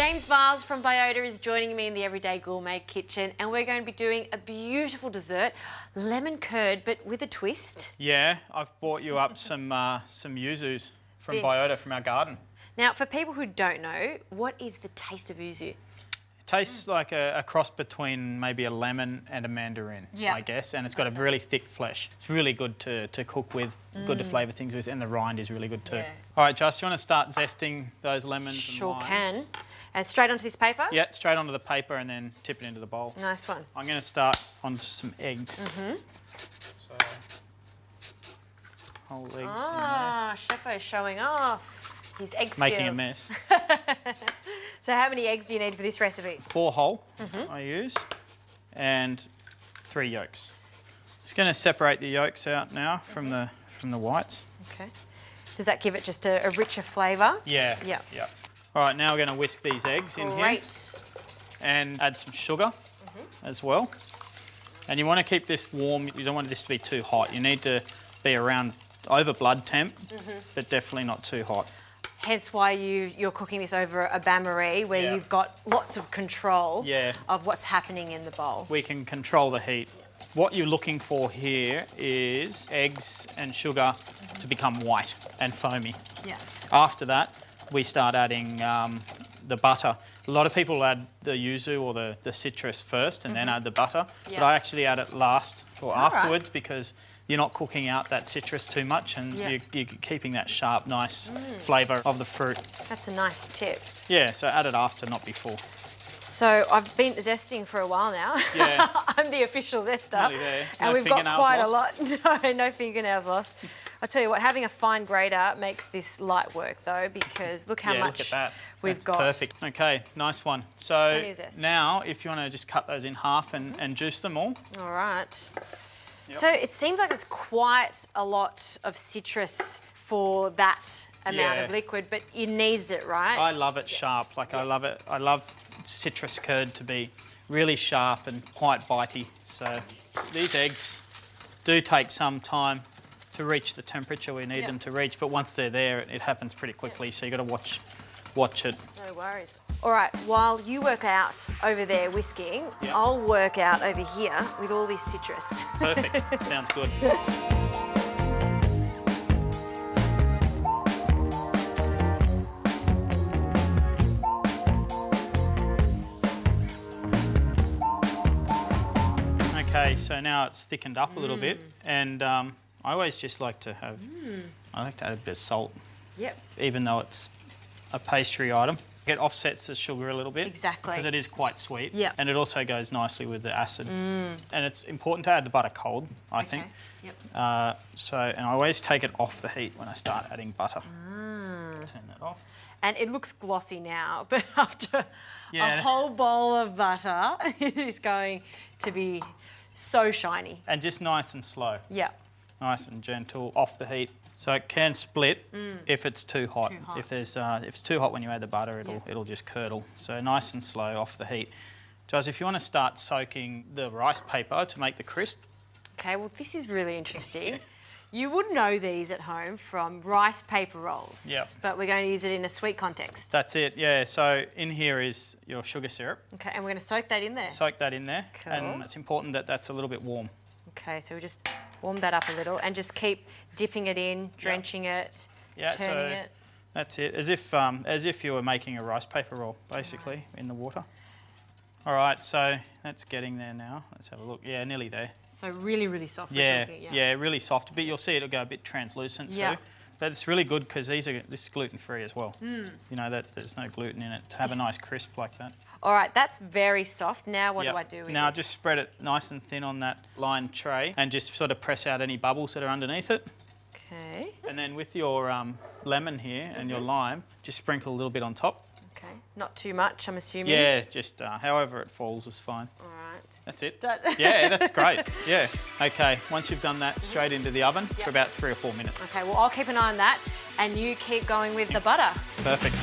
James Miles from Biota is joining me in the Everyday Gourmet kitchen, and we're going to be doing a beautiful dessert, lemon curd, but with a twist. Yeah, I've brought you up some Yuzus from Biota from our garden. Now, for people who don't know, what is the taste of Yuzu? It tastes like a cross between maybe a lemon and a mandarin, I guess, and it's got a really thick flesh. It's really good to cook with, good to flavour things with, and the rind is really good too. Yeah. All right, Joss, do you want to start zesting those lemons and limes? Sure can. And straight onto this paper? Yeah, straight onto the paper and then tip it into the bowl. Nice one. I'm going to start onto some eggs. So, whole eggs in there. Ah, Chefo's showing off his egg skills. Making a mess. So how many eggs do you need for this recipe? 4 whole I use, and 3 yolks. Just going to separate the yolks out now from the whites. Okay. Does that give it just a richer flavour? Yeah. Yeah. Yeah. All right, now we're going to whisk these eggs in here. And add some sugar as well. And you want to keep this warm. You don't want this to be too hot. You need to be around over blood temp, but definitely not too hot. Hence why you're cooking this over a bain-marie where you've got lots of control of what's happening in the bowl. We can control the heat. What you're looking for here is eggs and sugar to become white and foamy. Yeah. After that, we start adding the butter. A lot of people add the yuzu or the citrus first and then add the butter, but I actually add it last or afterwards because you're not cooking out that citrus too much and you're keeping that sharp, nice flavour of the fruit. That's a nice tip. Yeah, so add it after, not before. So I've been zesting for a while now. Yeah. I'm the official zester. Nearly there. And we've got quite a lot. No fingernails lost. I'll tell you what, having a fine grater makes this light work though, because look how much we've got. Perfect. Okay, nice one. So now, if you want to just cut those in half and juice them all. All right. Yep. So it seems like it's quite a lot of citrus for that amount of liquid, but it needs it, right? I love it sharp. Like I love it. I love citrus curd to be really sharp and quite bitey. So these eggs do take some time to reach the temperature we need them to reach, but once they're there, it happens pretty quickly. So you got to watch it. No worries. All right, while you work out over there whisking, I'll work out over here with all this citrus. Perfect. Sounds good. Okay, so now it's thickened up a little bit, and I always just like to have, I like to add a bit of salt. Yep. Even though it's a pastry item. It offsets the sugar a little bit. Exactly. Because it is quite sweet. Yep. And it also goes nicely with the acid. And it's important to add the butter cold, I think. Yep. And I always take it off the heat when I start adding butter. Turn that off. And it looks glossy now, but after a whole bowl of butter, it is going to be so shiny. And just nice and slow. Yeah. Nice and gentle, off the heat. So it can split if it's too hot. If it's too hot when you add the butter, it'll just curdle. So nice and slow off the heat. Joz, if you want to start soaking the rice paper to make the crisp. Okay, well this is really interesting. You would know these at home from rice paper rolls. Yeah. But we're going to use it in a sweet context. That's it, yeah. So in here is your sugar syrup. Okay, and we're going to soak that in there. Soak that in there. Cool. And it's important that that's a little bit warm. Okay, so we just warm that up a little and just keep dipping it in, drenching it, turning it. That's it, as if you were making a rice paper roll, basically, in the water. All right, so that's getting there now. Let's have a look. Yeah, nearly there. So really, really soft. Yeah, really soft. But you'll see it'll go a bit translucent too. But it's really good because this is gluten-free as well. You know, that there's no gluten in it to have a nice crisp like that. All right, that's very soft. Now what do I do with Now this? just spread it nice and thin on that lined tray and just sort of press out any bubbles that are underneath it. Okay. And then with your lemon here and your lime, just sprinkle a little bit on top. Okay, not too much, I'm assuming. Yeah, just however it falls is fine. All right. That's it. Yeah, that's great. Yeah. Okay, once you've done that, straight into the oven for about 3 or 4 minutes. Okay, well, I'll keep an eye on that and you keep going with the butter. Perfect.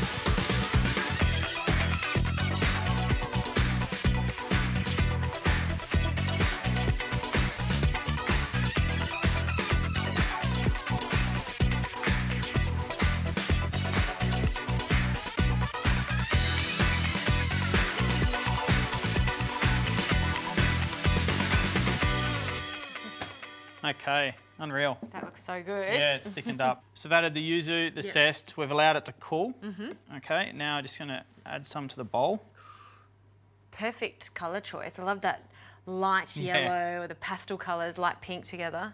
Okay, unreal. That looks so good. Yeah, it's thickened up. So I've added the yuzu, the zest. We've allowed it to cool. Okay, now I'm just going to add some to the bowl. Perfect colour choice. I love that light yellow, the pastel colours, light pink together.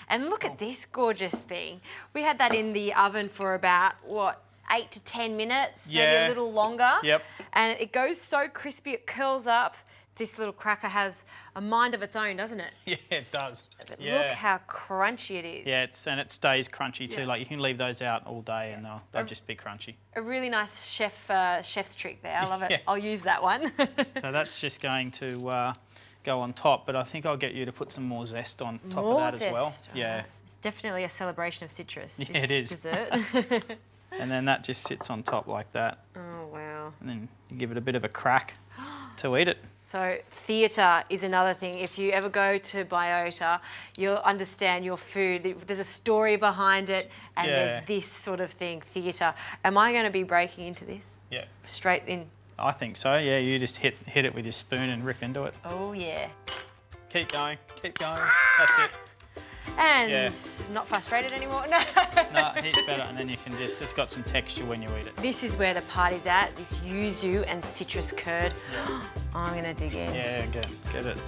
And look at this gorgeous thing. We had that in the oven for about, what, 8 to 10 minutes, maybe a little longer. Yep. And it goes so crispy, it curls up. This little cracker has a mind of its own, doesn't it? Yeah, it does. But look how crunchy it is. Yeah, and it stays crunchy too. Like you can leave those out all day and they'll just be crunchy. A really nice chef's trick there. I love it. I'll use that one. So that's just going to go on top, but I think I'll get you to put some more zest on top of that as well. Yeah. It's definitely a celebration of citrus. Yeah, it is. Dessert. And then that just sits on top like that. Oh, wow. And then you give it a bit of a crack to eat it. So theatre is another thing. If you ever go to Biota, you'll understand your food. There's a story behind it, and there's this sort of thing, theatre. Am I going to be breaking into this? Yeah. Straight in? I think so, yeah. You just hit it with your spoon and rip into it. Oh, yeah. Keep going, keep going. That's it. And not frustrated anymore? No. No, heat's better, and then you can just, it's got some texture when you eat it. This is where the party's at, this yuzu and citrus curd. Yeah. I'm going to dig in. Yeah, get it.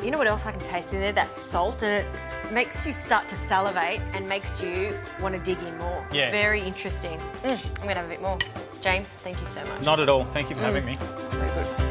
You know what else I can taste in there? That salt, and it makes you start to salivate and makes you want to dig in more. Yeah. Very interesting. I'm going to have a bit more. James, thank you so much. Not at all. Thank you for having me. Very good.